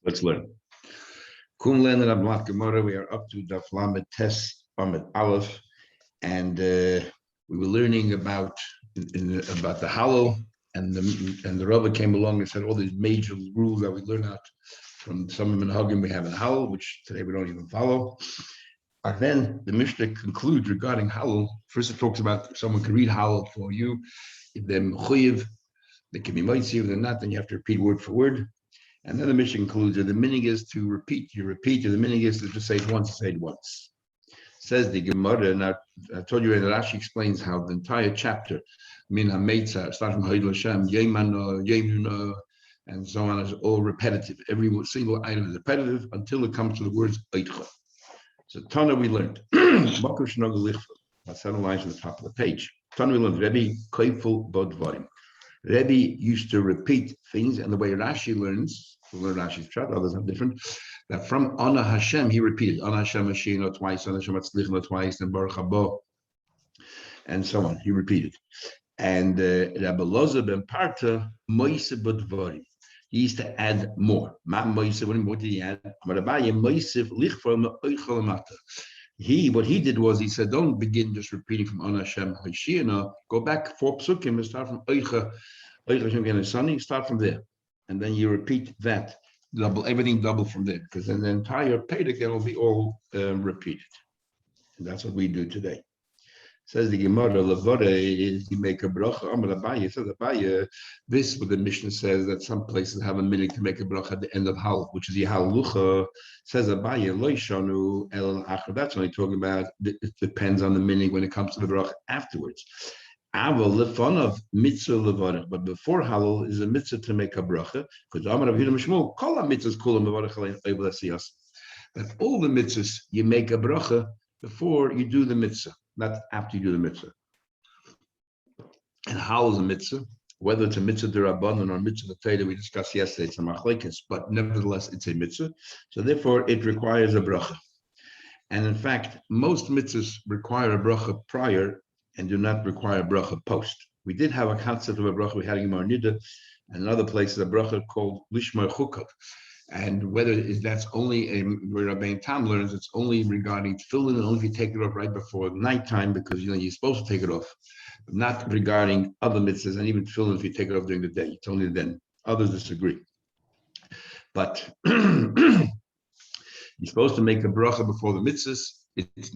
Let's learn. Kum learning about Gemara. We are up to Daf Lamed Tes Amid Aleph, and we were learning about the Halal, and the Rebbe came along and said all these major rules that we learn out from some of the Minhagim we have in Halal, which today we don't even follow. And then the Mishnah concludes regarding Halal. First, it talks about someone can read Halal for you. If they're mechuyev, they can be mitzi. If they're not, then you have to repeat word for word. And then the Mishnah concludes that the meaning is to repeat. You repeat, and the meaning is to just say it once, say it once. Says the Gemara, and I told you that Rashi explains how the entire chapter, Min HaMeitzah, starting from Ha'il Hashem, Yemano, Yemuna, and so on, is all repetitive. Every single item is repetitive until it comes to the words Eitcha. So Tana we learned. That's 7 lines on the top of the page. Tana we learned, Rebbe Koifel Bodvarim. Rebbe used to repeat things, and the way Rashi learns, we learn Rashi's chart, others are different, that from Ana Hashem, he repeated, Ana Hashem Ashino twice, Ana Hashem Atzlichna twice, and Baruch Habo, and so on, he repeated. And Rabbi Loza ben Parta, Moise Bodvarim, he used to add more. What did he add? What he did was he said, don't begin just repeating from Ana Hashem Hashiana, go back 4 psukim and start from Eicha Hashem Genesani, start from there. And then you repeat that, everything double from there, because then the entire Pedic will be all repeated. And that's what we do today. Says the Gemara, Lavore is you make a bracha. Amar Abaye says Abaye. This, what the Mishnah says, that some places have a meaning to make a bracha at the end of Hal, which is the Halucha. Says Abaye Loishanu El Achar. That's only talking about. It depends on the meaning when it comes to the bracha afterwards. Aval lefon of mitzvah levarach, but before Halal is a mitzvah to make a bracha. Because Amar Avihu Mishmul kol mitzvahs kulam levarach alein oivel asiyas. That all the mitzvahs you make a bracha before you do the mitzvah. Not after you do the mitzvah. And how is a mitzvah? Whether it's a mitzvah d'Rabbanan or a mitzvah that we discussed yesterday, it's a machlekes, but nevertheless it's a mitzvah. So therefore it requires a bracha. And in fact, most mitzvahs require a bracha prior and do not require a bracha post. We did have a concept of a bracha, we had in Gemara Nida, and in other places a bracha called Lishmar Chukav. And whether that's only where Rabbein Tam learns, it's only regarding tefillin, and only if you take it off right before nighttime, because you're supposed to take it off, but not regarding other mitzvahs, and even tefillin if you take it off during the day. It's only then. Others disagree. But you're supposed to make a bracha before the mitzvahs.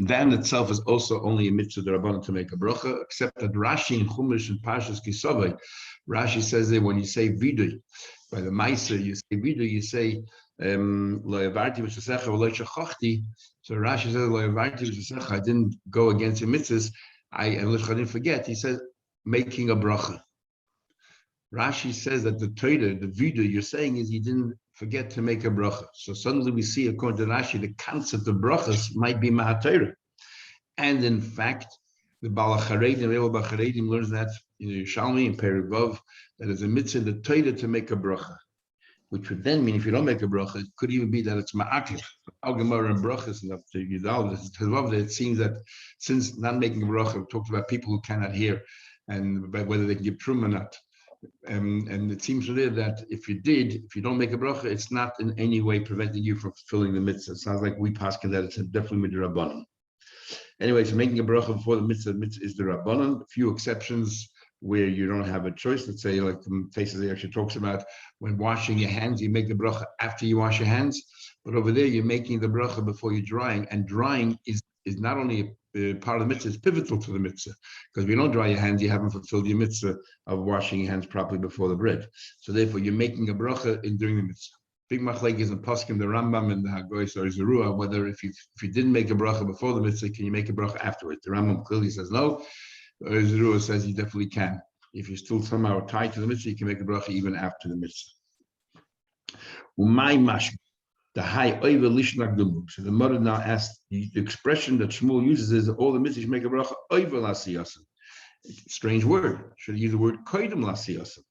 That itself is also only a mitzvah d'Rabbanan to make a bracha, except that Rashi in Chumash and Pashas Kisavai, Rashi says that when you say vidui, by the Meiser, you say vidui, you say lo yavarti v'shasecha v'lo shachachti. So Rashi says lo yavarti v'shasecha, I didn't go against your mitzvahs. I didn't forget. He says making a bracha. Rashi says that the Torah, the vidui you're saying is you didn't forget to make a bracha. So suddenly we see, according to Rashi, the concept of brachas might be mahatorah. And in fact, the Balacharedim learns that in Yerushalmi and Perigov, that is a mitzvah the Torah to make a bracha, which would then mean if you don't make a bracha, it could even be that it's ma'akif. Al-Gemara and brachas and up to Yudal, it seems that since not making a bracha, we talked about people who cannot hear and whether they can give truma or not. And it seems to me that if you don't make a bracha, it's not in any way preventing you from fulfilling the mitzvah. It sounds like we paskin that it's definitely midrabanan. Anyway, so making a bracha before the mitzvah is the rabbanan. A few exceptions where you don't have a choice. Let's say, like the places he actually talks about when washing your hands, you make the bracha after you wash your hands. But over there, you're making the bracha before you're drying, and drying is not only part of the mitzvah, it's pivotal to the mitzvah. Because if you don't dry your hands, you haven't fulfilled your mitzvah of washing your hands properly before the bread. So therefore, you're making a bracha during the mitzvah. Big machlek is in Poskim, the Rambam and the Hagoyis or Zerua, whether if you didn't make a bracha before the mitzvah, can you make a bracha afterwards? The Rambam clearly says no. Zerua says you definitely can. If you're still somehow tied to the mitzvah, you can make a bracha even after the mitzvah. Umay mash. The high oivel lishnagdum. So the mother now asked, the expression that Shmuel uses is all the mitzvahs make a bracha oivel lasiyasim. Strange word. Should have used the word koidem lasiyasim.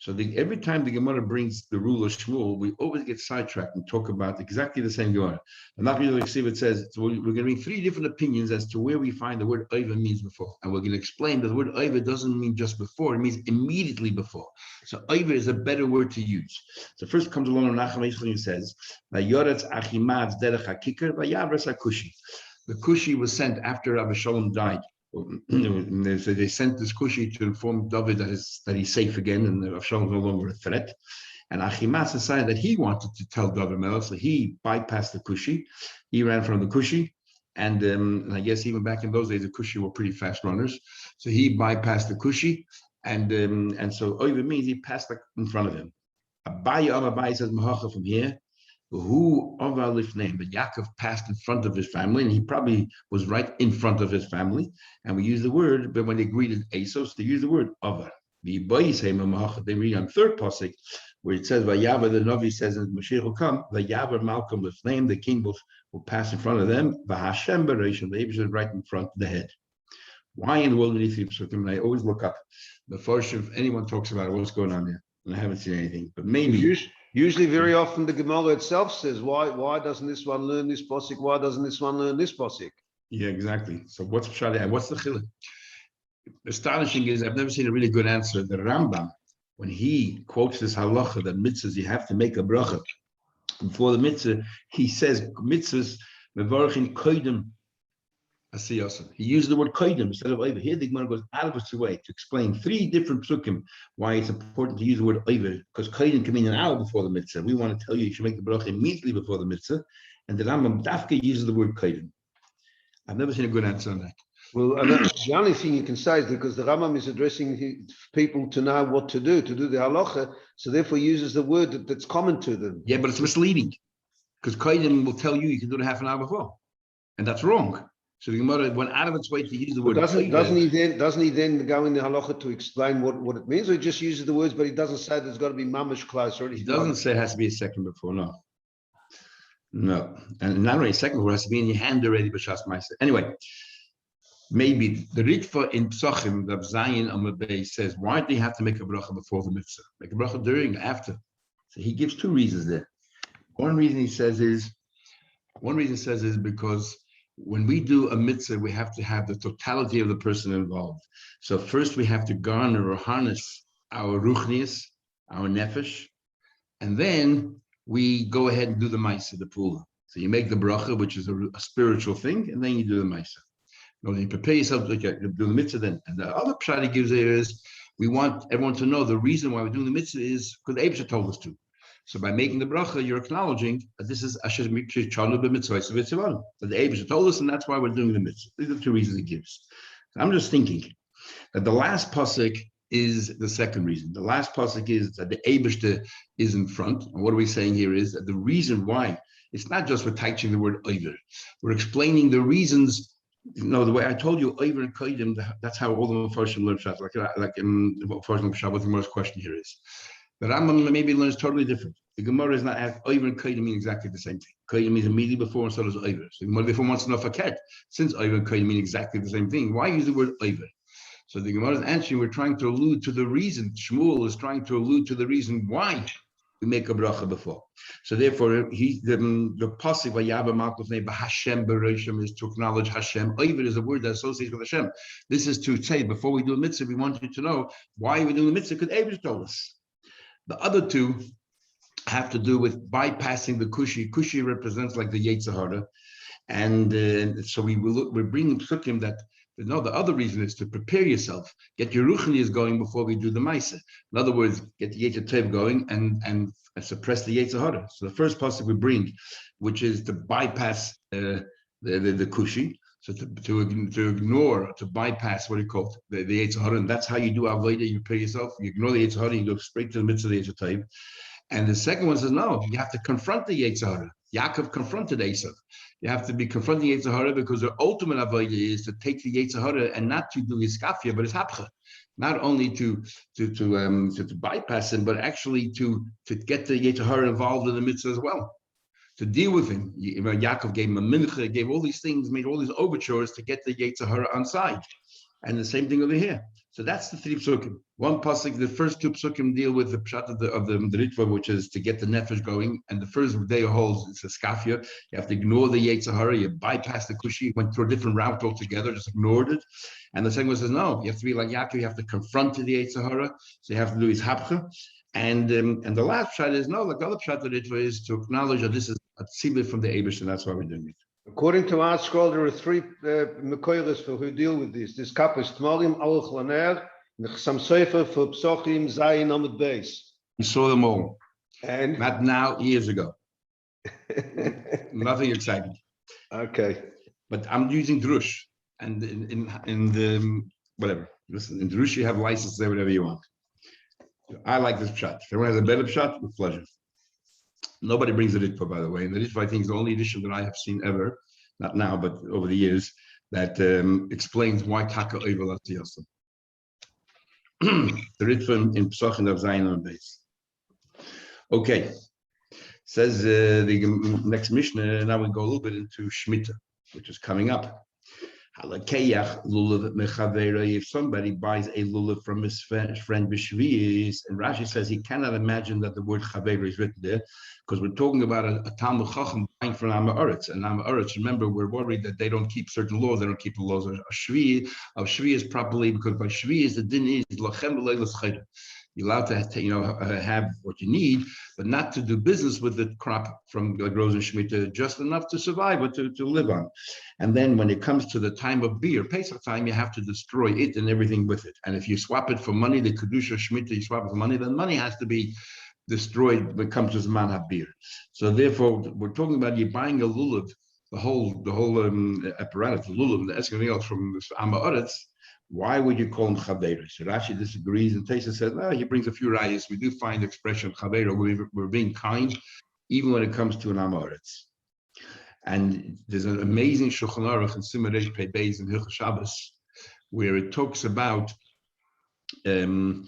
So every time the Gemara brings the rule of Shmuel, we always get sidetracked and talk about exactly the same Gemara. And not really see it says, so we're going to bring three different opinions as to where we find the word Oiva means before. And we're going to explain that the word Oiva doesn't mean just before, it means immediately before. So Oiva is a better word to use. So first comes along Nachum and says, Vayoretz Achimav derech hakikar vayavras hakushi. The Kushi was sent after Avshalom died. So they sent this Kushi to inform David that he's safe again and Avshalom is no longer a threat. And Achimaas decided that he wanted to tell David Melech, so he bypassed the Kushi. He ran from the Kushi, and I guess even back in those days, the Kushi were pretty fast runners. So he bypassed the Kushi, and so Oiva means he passed in front of him. Abaye says Mahacha from here. Who Aval Lifneim, but Yaakov passed in front of his family, and he probably was right in front of his family. And we use the word, but when they greeted Esos, they use the word Aval. They read on third pasuk where it says Vayavar, the Navi says, and Mashiach will come, Vayavar Malcolm Lifneim, the king will pass in front of them. Vahashem Bereshim, the Abish is right in front of the head. Why in the world beneath the I always look up the first if anyone talks about what's going on there, and I haven't seen anything, but maybe. Usually, very often, the Gemara itself says, "Why doesn't this one learn this posik? Why doesn't this one learn this posik?" Yeah, exactly. So what's Pshali and what's the chiluk? Astonishing is I've never seen a really good answer. The Rambam, when he quotes this halacha that mitzvahs you have to make a bracha before the mitzvah, he says mitzvahs mevarchin koydem asiyasa. He uses the word koydem instead of over. Here the Gemara goes out of its way to explain three different psukim why it's important to use the word over, because koydem can mean an hour before the mitzvah. We want to tell you should make the bracha immediately before the mitzvah, and the Rambam Dafka uses the word koydem. I've never seen a good answer on that. Well, the only thing you can say is because the Rambam is addressing people to know what to do the halacha, so therefore uses the word that's common to them. Yeah, but it's misleading, because koydem will tell you can do it half an hour before, and that's wrong. So the Gemara went out of its way to use the word. Doesn't he then go in the halacha to explain what it means, or he just uses the words, but he doesn't say there's got to be mamash close or anything? He doesn't say it has to be a second before, no, and not only a second before, it has to be in your hand already. B'shas ma'aser. Anyway, maybe the Ritva in Psachim, the Zayin Amabay says, why do they have to make a bracha before the mitzvah? Make a bracha during, after. So he gives two reasons there. One reason says is because when we do a mitzvah, we have to have the totality of the person involved. So first we have to garner or harness our ruchnius, our nefesh, and then we go ahead and do the ma'aser, the pula. So you make the bracha, which is a spiritual thing, and then you do the ma'aser. You prepare yourself to do the mitzvah then. And the other pshat he gives there is, we want everyone to know the reason why we're doing the mitzvah is because the Eibusha told us to. So by making the bracha, you're acknowledging that this is Asher Chanu b'mitzvah v'tzivanu. That the Eibusha told us, and that's why we're doing the mitzvah. These are the two reasons he gives. So I'm just thinking that the last pasuk is the second reason. The last pasuk is that the Eibusha is in front. And what are we saying here is that the reason why, it's not just we're teaching the word Oiver. We're explaining the reasons. No, the way I told you, Oiver and Kodim, that's how all the Mepharshim learn Shabbat. Like in Mepharshim Shabbat, the Gemara's question here is. The Rambam maybe learns totally different. The Gemara is not Oiver and Kodim mean exactly the same thing. Kodim means immediately before, and so does Oiver. So the Gemara therefore wants to know faket. Since Oiver and Kodim mean exactly the same thing, why use the word Oiver? So the Gemara is answering, we're trying to allude to the reason. Shmuel is trying to allude to the reason why we make a bracha before. So therefore, the pasuk Vayavar Malchus Hashem Bereshim is to acknowledge Hashem. Oiver is a word that associates with Hashem. This is to say, before we do a mitzvah, we want you to know why we're doing the mitzvah, because Eibusha told us. The other two have to do with bypassing the Kushi. Kushi represents like the Yetzer Hara. And so we're bringing psukim that, no, the other reason is to prepare yourself, get your ruchnius going before we do the ma'aser. In other words, get the Yetzer Tov going and suppress the Yetzer Hara. So the first pasuk we bring, which is to bypass the Kushi, so to ignore, to bypass what do you call it, the Yetzer Hara, and that's how you do avodah. You prepare yourself, you ignore the Yetzer Hara, you go straight to the mitzvah of the Yetzer Tov. And the second one says, no, you have to confront the Yetzer Hara. Yaakov confronted Esav. You have to be confronting Yetzer Hara because the ultimate avodah is to take the Yetzer Hara and not to do iskafia, but it's hapcha. Not only to bypass him, but actually to get the Yetzer Hara involved in the mitzvah as well. To deal with him. Yaakov gave him a mincha, gave all these things, made all these overtures to get the Yetzer Hara on side. And the same thing over here. So that's the 3 psukim. One pasuk, the first 2 psukim deal with the pshat of the ritva, which is to get the nefesh going. And the first day holds it's a skafia. You have to ignore the Yetzer Hara. You bypass the kushi. You went through a different route altogether, just ignored it. And the second one says, no, you have to be like Yaakov. You have to confront the Yetzer Hara. So you have to do his hapcha. And the last pshat is no, like the other pshat of the ritva is to acknowledge that this is a tzibur from the Eibush, and that's why we're doing it. According to our scroll, there are 3 mekoyres for who deal with this. This kapis tmalim aluch laner, the chasam sofer for psochim zayin amud beis. We saw them all, And not now, years ago. Nothing exciting. okay. But I'm using drush, and in the whatever. Listen, in drush you have license to say whatever you want. I like this pshat. If everyone has a better pshat, with pleasure. Nobody brings the ritva, by the way. And the ritva, I think, is the only edition that I have seen ever, not now, but over the years, that explains why taka oivel atiyasa. The ritva in Pesach and of Zayin on base. Okay, says the next Mishnah. Now we go a little bit into Shemitah, which is coming up. If somebody buys a lulav from his friend Bishviis, and Rashi says he cannot imagine that the word chaver is written there, because we're talking about a Talmud Chacham buying from Am Haaretz. And Am Haaretz, remember, we're worried that they don't keep certain laws. They don't keep the laws of Shvi is properly, because by Shvi is the din is lachem v'leilas chayda. You're allowed to have what you need, but not to do business with the crop from the grows in Shemitah, just enough to survive or to live on. And then when it comes to the time of beer, Pesach time, you have to destroy it and everything with it. And if you swap it for money, the Kedusha Shemitah, you swap it for money, then money has to be destroyed when it comes to Zman HaBir. So therefore, we're talking about you buying a lulav, the whole apparatus, the lulav, and everything else from Am Haaretz. Why would you call him Chaveira? So Rashi disagrees, and Taisa says, he brings a few rayas. We do find the expression Chaveira, we're being kind, even when it comes to an Am Haaretz. And there's an amazing Shulchan Aruch in Simon Reish Pei Beis in Hilchos Shabbos, where it talks about the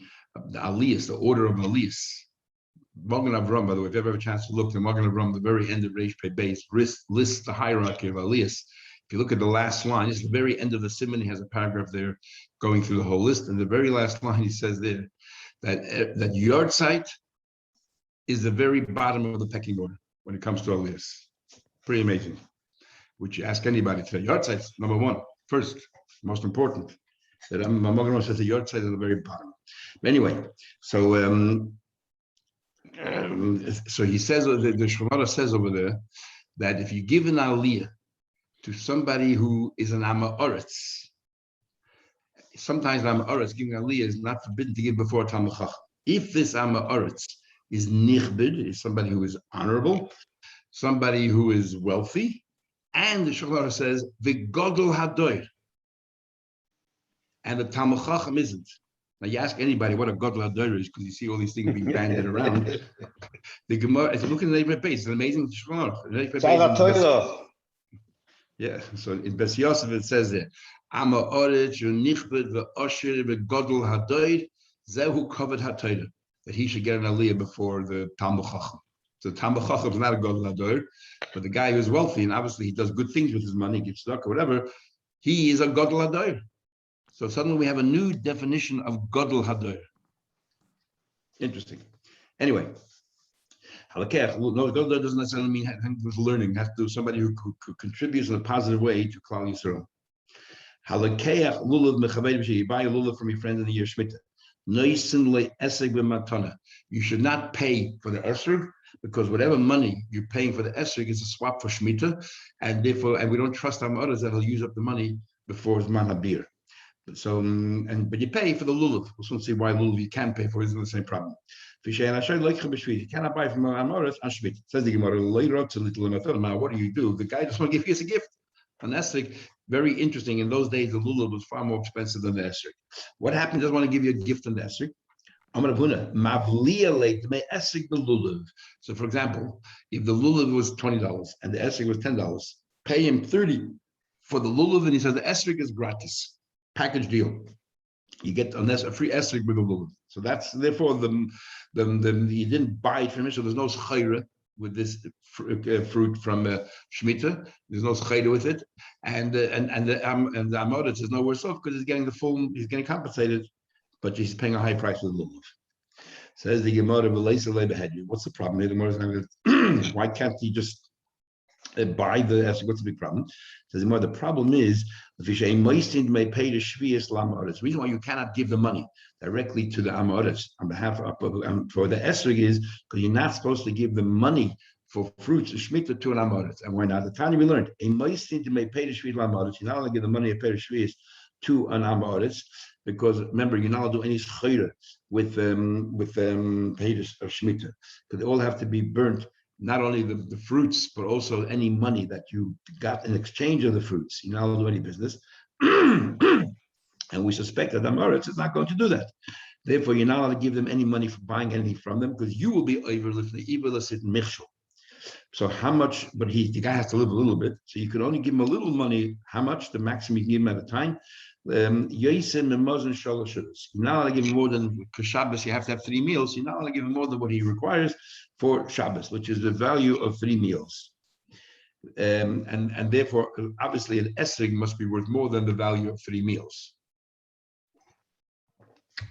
Aliyas, the order of Aliyas. Magen Avram, by the way, if you ever have a chance to look, the Magen Avram, the very end of Reish Pei Beis, lists the hierarchy of Aliyas. If you look at the last line, it's the very end of the simon. He has a paragraph there going through the whole list. And the very last line, he says there that yard site is the very bottom of the pecking order when it comes to Aliyas. Pretty amazing. Which you ask anybody today. Yard site's number 1, first, most important. That Magen says the yard site is at the very bottom. But anyway, so he says, the Shulchan says over there, that if you give an aliyah to somebody who is an Am Haaretz, sometimes Am Haaretz giving aliyah is not forbidden to give before Talmud Chacham. If this Am Haaretz is nichbid, is somebody who is honorable, somebody who is wealthy, and the Shulchan says v'godol hadoir, and the Talmud Chacham isn't. Now you ask anybody what a godol hadoir is, because you see all these things being banded around. The Gemara, if you look in the Reish Pei Beis, it's an amazing Shulchan Aruch. Yeah, so in Bes Yosef it says there, Am Haaretz nichbed ve'osher ve'godol hadoir zehu kavod haTorah, that he should get an aliyah before the Talmud Chacham. So Talmud Chacham is not a godol hadoir, but the guy who's wealthy and obviously he does good things with his money, gives tzedakah or whatever, he is a godol hadoir. So suddenly we have a new definition of godol hadoir. Interesting. Anyway. No, godol doesn't necessarily mean having to do learning. It has to do somebody who contributes in a positive way to Klal Yisrael. You buy a lulav from your friend in the year Shemitah. You should not pay for the esrog, because whatever money you're paying for the esrog is a swap for Shemitah, and therefore, and we don't trust our others that will use up the money before Zman HaBir. So, but you pay for the lulav. We'll soon see why lulav you can pay for. Isn't the same problem. You cannot buy from Am Haaretz on Shemitah. Says the Gemara later to little. Now, what do? The guy just want to give you as a gift. An esrog, very interesting. In those days, the lulav was far more expensive than the esrog. What happened? He doesn't want to give you a gift on the esrog. So, for example, if the lulav was $20 and the esrog was $10, pay him $30 for the lulav, and he says the esrog is gratis, package deal. You get a free esrog with the lulav. So that's therefore you didn't buy it from him. So there's no schayra with this fruit from Shemitah. There's no schayra with it, and the Am Haaretz is no worse off because he's getting he's getting compensated but she's paying a high price for the lulav. Says the Gemara, what's the problem? The Gemara is not why can't he just buy the esrog? What's the big problem? Says the Gemara, the problem is the reason why you cannot give the money directly to the Amoritz on behalf of for the esrog is because you're not supposed to give the money for fruits, Shemitah to an Amoritz. And why not? The time we learned, you're not allowed to give the money of Peirush Shvius to an Amoritz, because remember, you're not allowed to do any schayra with Peirush of Shemitah, because they all have to be burnt, not only the fruits, but also any money that you got in exchange of the fruits. You're not allowed to do any business. And we suspect that Amoritz is not going to do that. Therefore, you're not allowed to give them any money for buying anything from them, because you will be illicit michshol. So how much? But the guy has to live a little bit. So you can only give him a little money. How much? The maximum you can give him at a time. You're not allowed to give him more than Shabbos. You have to have 3 meals. You're not allowed to give him more than what he requires for Shabbos, which is the value of 3 meals. And therefore, obviously, an esrog must be worth more than the value of 3 meals.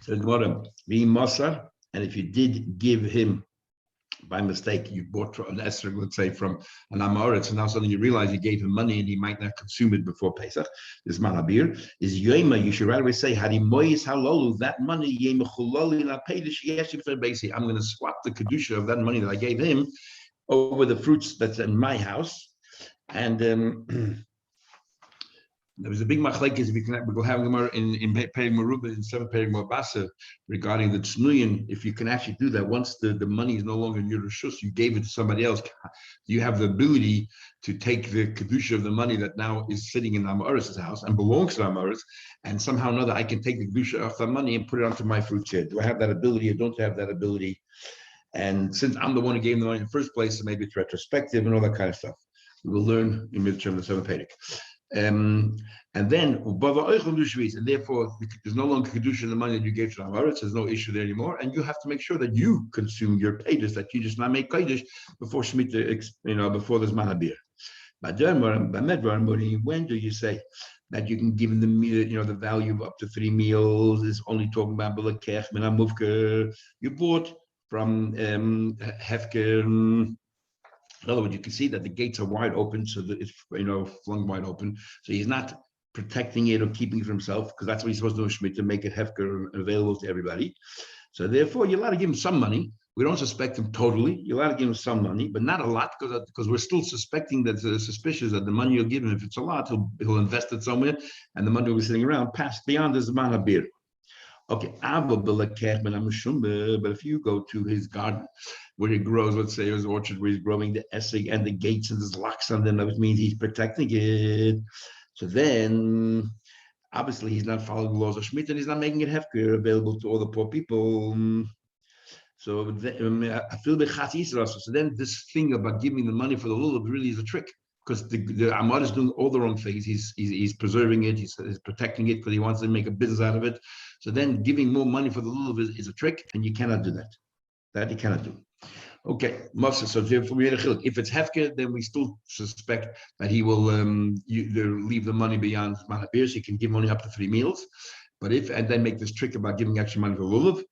So and if you did give him by mistake, you bought an esrog, let's say, from an Amoritz, and now suddenly you realize you gave him money and he might not consume it before Pesach. This manabir is yoima. You should right away say, "Hadimoyis halolu." That money, yemechuloli la peidish yeshif basi. I'm going to swap the kedusha of that money that I gave him over the fruits that's in my house, and there was a big machlekes. If you can, we go have Gemara in Perek Merubah in 7 Perek Mabasa regarding the tznuyin. If you can actually do that, once the money is no longer in your reshus, you gave it to somebody else. You have the ability to take the kedusha of the money that now is sitting in Amoritz house and belongs to Amoritz, and somehow or another I can take the kedusha off the money and put it onto my fruit chair. Do I have that ability or don't I have that ability? And since I'm the one who gave him the money in the first place, so maybe it's retrospective and all that kind of stuff. We will learn in Mitzvah the 7 Perek. And then, and therefore, there's no longer kedusha in the money that you gave to Amoritz. There's no issue there anymore, and you have to make sure that you consume your peidos, that you just not make kodesh before Shemitah, before there's manabir. But when do you say that you can give them, the value of up to 3 meals? Is only talking about belakech menamuvke. You bought from hefker. In other words, you can see that the gates are wide open, so that it's flung wide open. So he's not protecting it or keeping it for himself, because that's what he's supposed to do in Shemitah, to make it hefker available to everybody. So therefore, you're allowed to give him some money. We don't suspect him totally. You're allowed to give him some money, but not a lot, because we're still suspecting that suspicious that the money you'll give him, if it's a lot, he'll invest it somewhere, and the money will be sitting around past beyond the Zman HaBir. Okay, but if you go to his garden where he grows, let's say his orchard where he's growing the esrog and the gates and there's locks on them, that means he's protecting it. So then, obviously, he's not following the laws of Shemitah and he's not making it hefker available to all the poor people. So then this thing about giving the money for the lulav really is a trick, because the Amar is doing all the wrong things. He's preserving it, he's protecting it because he wants to make a business out of it. So then giving more money for the lulav is a trick, and you cannot do that. That you cannot do. Okay, Moshe. So if it's hefker, then we still suspect that he will leave the money beyond manabir. So you can give money up to 3 meals. But and then make this trick about giving extra money for lulav,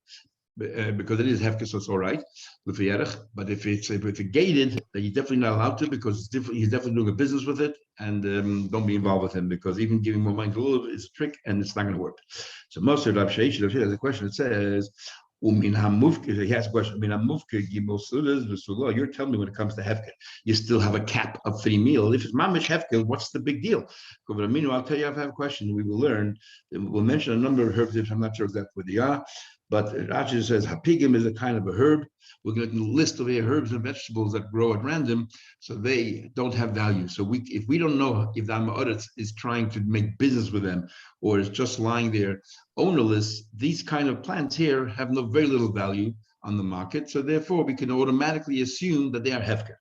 because it is hefker, so it's all right. But if it's gated, then you're definitely not allowed to, because he's definitely doing a business with it, and don't be involved with him, because even giving more money to lulav is a trick, and it's not going to work. So Moshe Rav Sheish has a question that says, he has a question. You're telling me when it comes to hefker, you still have a cap of 3 meals. If it's mamish hefker, what's the big deal? I'll tell you, I have a question. We will learn. We'll mention a number of herbs. I'm not sure exactly what they are, but Rashi says hapigim is a kind of a herb. We're going to list over here herbs and vegetables that grow at random, so they don't have value. So if we don't know if the Amoritz is trying to make business with them or is just lying there ownerless, these kind of plants here have very little value on the market. So therefore, we can automatically assume that they are hefker.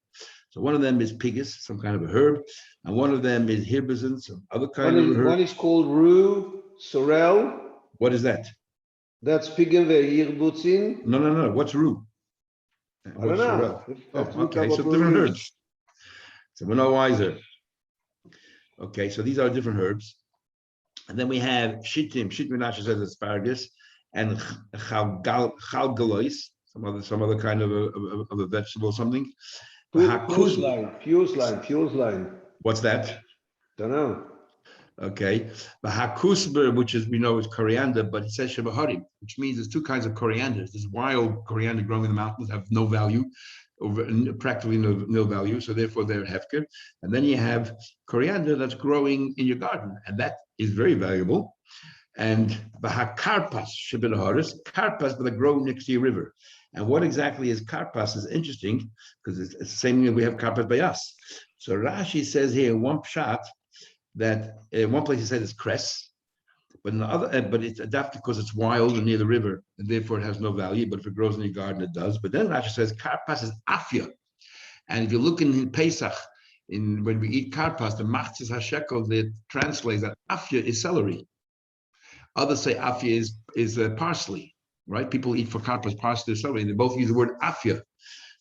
So one of them is pigus, some kind of a herb, and one of them is hirbizin, some other kind of a herb. One is called rue, sorrel. What is that? That's pigim ve'hirbuzin. No. What's rue? I don't know. Okay, so different herbs. So we're no wiser. Okay, so these are different herbs. And then we have shittim. Shittim Rashi says asparagus. and chalgalois, some other kind of a vegetable or something. Fuse line. What's that? Don't know. Okay, the hakusber, which is we know is coriander, but it says shebaharim, which means there's two kinds of corianders. There's wild coriander growing in the mountains, have no value, practically no value, so therefore they're hefker. And then you have coriander that's growing in your garden, and that is very valuable. And the hakarpas shebilaharis, karpas, but they grow next to your river. And what exactly is karpas is interesting because it's the same thing we have karpas by us. So Rashi says here one pshat that in one place he said it's cress, but in the other, but it's adapted because it's wild and near the river, and therefore it has no value. But if it grows in your garden, it does. But then Rashi says karpas is afya, and if you look in Pesach, when we eat karpas, the machzis hashekel that translates that afya is celery. Others say afya is parsley, right? People eat for karpas parsley or celery, and they both use the word afya.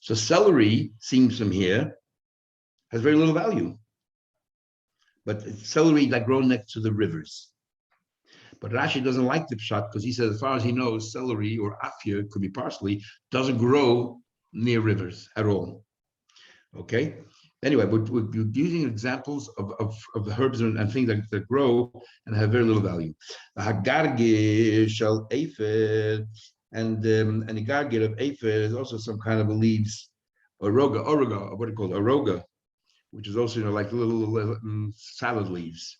So celery seems from here has very little value. But it's celery that grows next to the rivers. But Rashi doesn't like the pshat because he says, as far as he knows, celery or afya, could be parsley, doesn't grow near rivers at all. Okay? Anyway, we're using examples of the herbs and things that grow and have very little value. The hagarge shall aphid, and the gargit of aphid is also some kind of leaves, oroga, what do you call it? Oroga, which is also, like little salad leaves.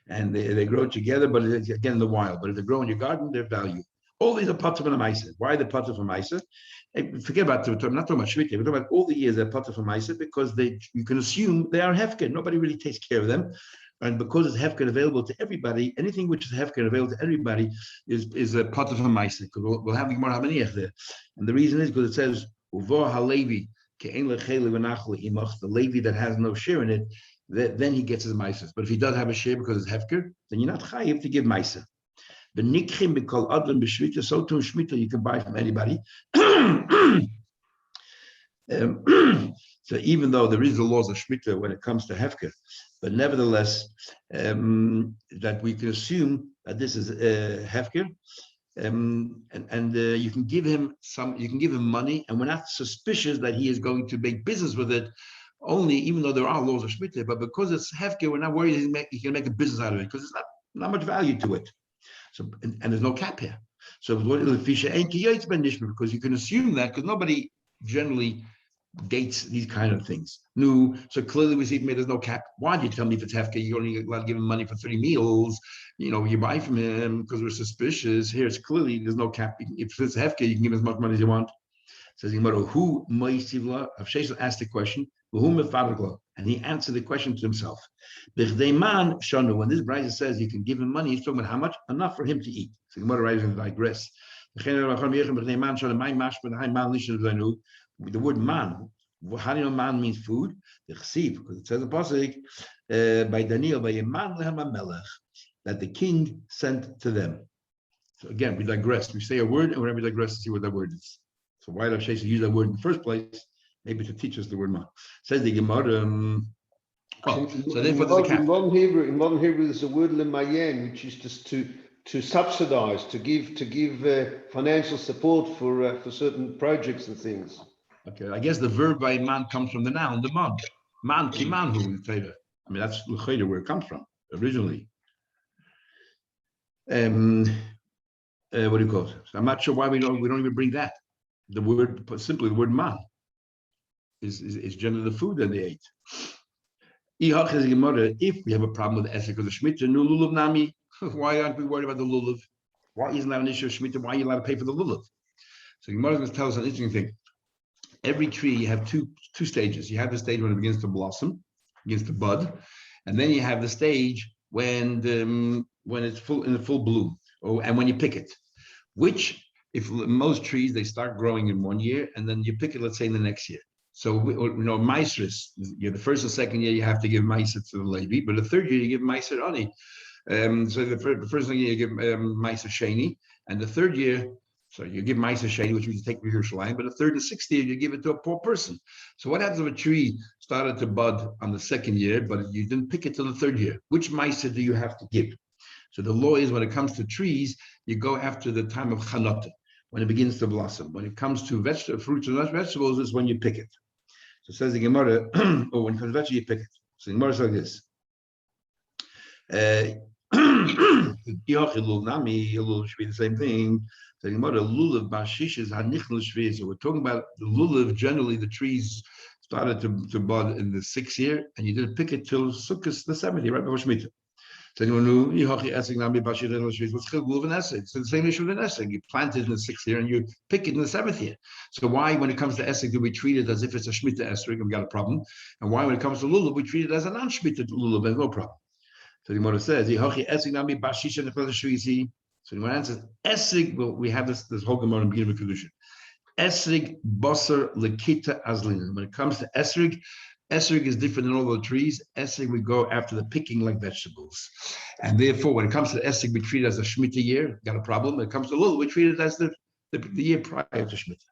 And they grow together, but it's, again, in the wild. But if they grow in your garden, they're value. All these are potter from Maisa. Why are they potter from Maisa? Forget about I'm not talking about Shmita. We're talking about all the years they're potter from Maisa because you can assume they are hefker. Nobody really takes care of them. And because it's hefker available to everybody, anything which is hefker available to everybody is a potter from Maisa. Because we'll have more Hamaniach there. And the reason is because it says, Uvor HaLevi, the Levi that has no share in it, then he gets his maisa. But if he does have a share because it's hefker, then you're not chayiv to give maisa. The nikrim b'kol adlam b'shmita, so too shmita you can buy from anybody. So even though there is the laws of shmita when it comes to hefker, but nevertheless that we can assume that this is hefker. You can give him money, and we're not suspicious that he is going to make business with it. Only, even though there are laws of shmita, but because it's hefker, we're not worried he can make a business out of it because it's not much value to it. So and there's no cap here. So because you can assume that because nobody generally dates these kind of things. No, so clearly we see there's no cap. Why did you tell me if it's hefker, you're only allowed to give him money for 3 meals? You buy from him because we're suspicious. Here it's clearly there's no cap. If it's hefker, you can give him as much money as you want. Says who asked the question, and he answered the question to himself. When this Brisa says you can give him money, he's talking about how much? Enough for him to eat. So Gemara rises and digress. The word man, how do you know man means food? Because it says in Pasuk by Daniel, that the king sent to them. So again, we digress. We say a word, and whenever we digress to see what that word is. So why did Shesa use that word in the first place? Maybe to teach us the word man. Says the Gemara. So therefore, there's a cap. In modern Hebrew, there's a word lemayen, which is just to subsidize, to give financial support for certain projects and things. Okay, I guess the verb by man comes from the noun, the man. Man, kimanhu, Torah. I mean, that's where it comes from originally. What do you call it? So I'm not sure why we don't even bring that. The word, simply the word man, is generally the food that they ate. If we have a problem with the esek of the shmita, no lulav nami. Why aren't we worried about the lulav? Why isn't that an issue of shmita? Why are you allowed to pay for the lulav? So Gemara is going to tell us an interesting thing. Every tree you have two stages. You have the stage when it begins to blossom, begins to bud, and then you have the stage when it's in full bloom, and when you pick it. Which, if most trees they start growing in 1 year, and then you pick it, let's say, in the next year. So maasros, the first or second year you have to give maaser to the Levi, but the third year you give maaser ani. So the first thing you give maaser sheni, and the third year. So you give Maisa Sheni, which means you take Yerushalayim, but the third and sixth year, you give it to a poor person. So what happens if a tree started to bud on the second year, but you didn't pick it till the third year? Which Maisa do you have to give? So the law is when it comes to trees, you go after the time of chanata, when it begins to blossom. When it comes to fruits and vegetables, is when you pick it. So it says the Gemara, or when it comes to vegetables, you pick it. So the Gemara is like this. Lulav should be the same thing. So the Gemara, lulav bashish is hanichnul shvi. So we're talking about the lulav. Generally, the trees started to bud in the 6th year, and you didn't pick it till Sukkot the 7th year, right before Shemitah. So what's the same issue with an essig. You plant it in the 6th year and you pick it in the 7th year. So why, when it comes to essig, do we treat it as if it's a shmita essig? We've got a problem. And why, when it comes to lulav, we treat it as a non-shmita lulav? There's no problem. So the Gemara says, so the Gemara answers, essig. Well, we have this whole Gemara in the beginning of Kedushin. Esrig basar lekita azlin. When it comes to esrig is different than all the trees. Esrig, we go after the picking like vegetables. And therefore, when it comes to esrig, we treat it as a Shemitah year. Got a problem. When it comes to lulav, we treat it as the year prior to Shemitah.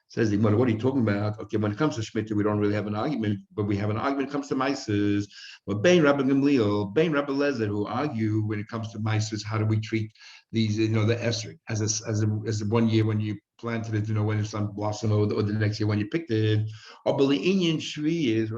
Says the Gemara, what are you talking about? Okay, when it comes to Shemitah, we don't really have an argument, but we have an argument when it comes to Mises. But Bain Rabbi Gamliel, Bain Rabbi Lezer, who argue when it comes to Mises, how do we treat these, the esrig as a 1 year when you planted it, when it's on blossom, or the next year when you picked it. Or Inyan Shvi is,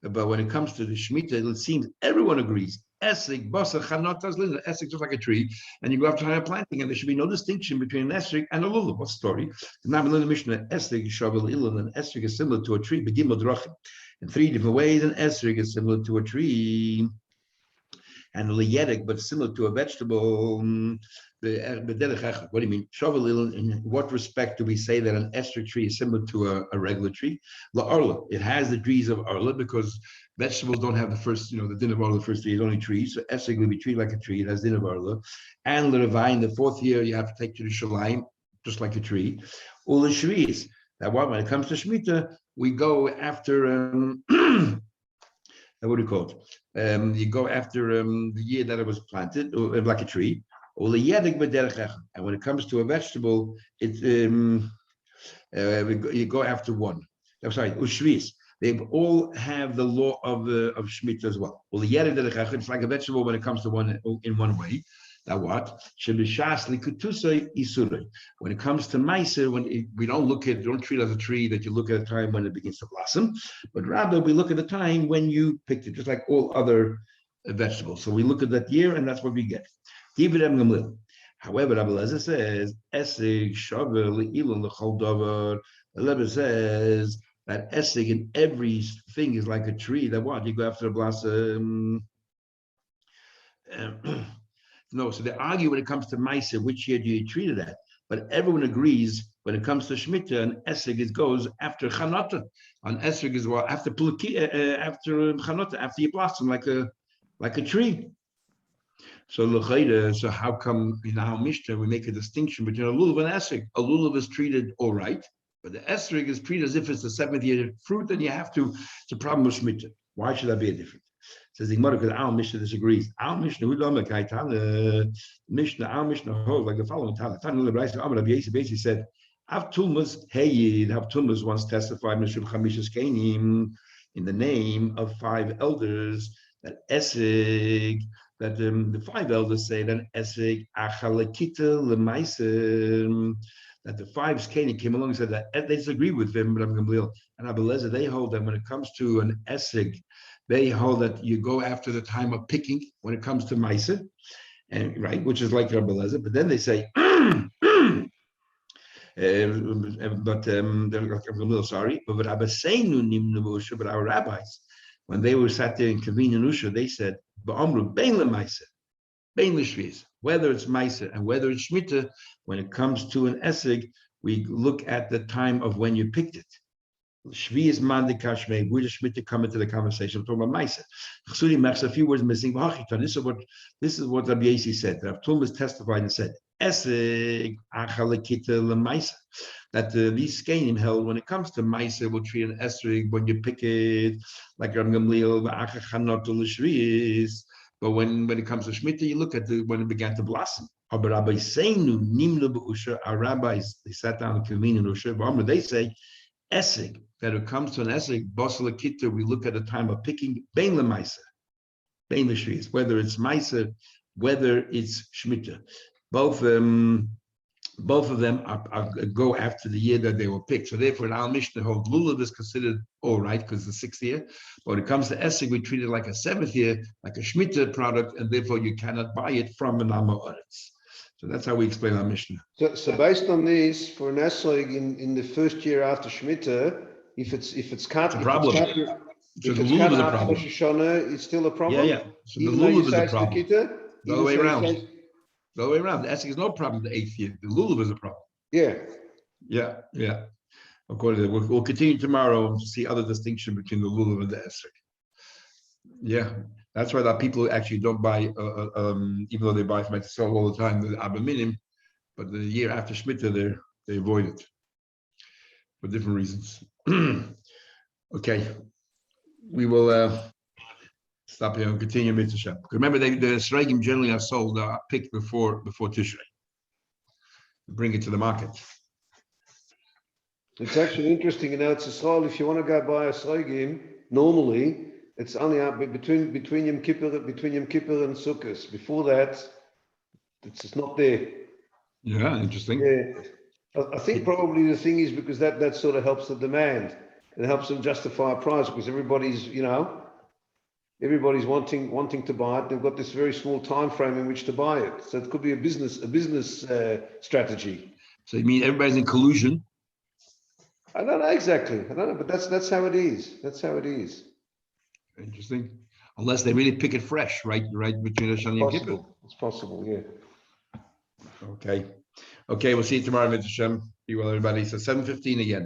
but when it comes to the Shemitah, it seems everyone agrees. Esrig, basar, chanot, azlin. Esrig just like a tree, and you go after higher planting, and there should be no distinction between an esrig and a lulav. What story? The Nami Mishnah, esrig shavel ilan, and esrig is similar to a tree. Begin drachim in 3 different ways. An esrig is similar to a tree, and liyedik, but similar to a vegetable. What do you mean? Shavel ilan. In what respect do we say that an esrig tree is similar to a regular tree? La arla. It has the degrees of arla because vegetables don't have the first, the din of arla, the first 3 years, only trees. So esrig will be treated like a tree. It has din of arla. And l'revai, in the 4th year, you have to take to the shalayim, just like a tree. Or the shvi'is. That when it comes to Shemitah, we go after, what do you call it? You go after the year that it was planted, or like a tree. Or the yedig b'derech. And when it comes to a vegetable, you go after one. I'm sorry, ushvis. They all have the law of Shemitah as well. Well, the yedig b'derech, it's like a vegetable when it comes to one in one way. Now what? When it comes to meiser, we don't treat it as a tree that you look at a time when it begins to blossom, but rather we look at the time when you picked it, just like all other vegetables. So we look at that year, and that's what we get. However, Rabbi Lezer says, Esig shavel ilun l'chol davar. The Rebbe says that esig in everything is like a tree. That what? You go after the blossom. No, so they argue when it comes to Meiser, which year do you treat it at? But everyone agrees when it comes to Shemitah and Esrig, it goes after Chanata. On Esrig as well, after Chanata, after you blossom like a tree. So how come in our Mishnah we make a distinction between a lulav and Esrig? A lulav is treated all right, but the Esrig is treated as if it's the 7th year fruit, and you have to. It's a problem with Shemitah. Why should that be a difference? Says the Gemara, because our Mishnah disagrees. Our Mishnah, our Mishnah holds like the following. Basically said, Avtulmas once testified in the name of 5 elders that Esrig, that the 5 elders say that Esrig achalakita lemaiser, that the 5 Skani came along and said that they disagree with them, Rabbi Gamliel and Rabbi Lezer. They hold that when it comes to an Esrig, they hold that you go after the time of picking when it comes to Meiser, and right, which is like Rabbi Lezer. But then they say, but our rabbis, when they were sat there in Kavin and Usha, they said, whether it's Meiser and whether it's Shemitah, when it comes to an Esig, we look at the time of when you picked it. Shvi is mandi kashmei. Where does Shemitah come into the conversation? I'm talking about Meiser. Chsudi mechs, a few words missing. This is what Rabbi Yasi said. Rav Tulmas testified and said, Eseg achalekita lemeiser. That these Skanim held when it comes to Meiser, we'll treat an Esrig when you pick it, like Rabbi Gamliel v'achachanot l'shviis. But when it comes to Shemitah, you look at when it began to blossom. Our rabbis, they sat down in Kavin and Usha. They say, Esig, that it comes to an Esig, Basala Kitta, we look at the time of picking, Bein Lemaisa, Bein Leshvius, whether it's Maisa whether it's Shemitah. Both of them are go after the year that they were picked. So therefore, in Al Mishnah, whole lulav is considered all right because it's the 6th year. But when it comes to Esek, we treat it like a 7th year, like a Shemitah product, and therefore you cannot buy it from an Amma Oretz. So that's how we explain our Mishnah. So based on this, for an esrog in the first year after Shemitah, if it's cut, It's a problem. If it's cut after Rosh Hashanah, it's still a problem. Yeah. So even the though you lulav is say a it's the problem. kitta, The other way around. The other way around. The Esek is no problem the 8th year. The lulav is a problem. Yeah. Of course, we'll continue tomorrow to see other distinction between the lulav and the esrog. Yeah, that's why that people actually don't buy, even though they buy from Etzisrael all the time, the Abba Minim, but the year after Shemitah, they avoid it for different reasons. Okay, we will stop here and continue Mitzvah Shem. Remember, the Sreigim generally are sold, are picked before Tishrei. Bring it to the market. It's actually interesting in Eretz Yisrael. If you want to go buy a Sreigim, normally it's only up between Yom Kippur and Sukkot. Before that, it's not there. Yeah, interesting. Yeah, I think probably the thing is because that sort of helps the demand. It helps them justify a price because everybody's wanting to buy it. They've got this very small time frame in which to buy it. So it could be a business strategy. So you mean everybody's in collusion? I don't know exactly. I don't know, but that's how it is. That's how it is. Interesting. Unless they really pick it fresh, right between Rosh Hashanah and Kippur. It's possible, yeah. Okay, we'll see you tomorrow, Mitzvah Shem. Be well, everybody. So 7:15 again.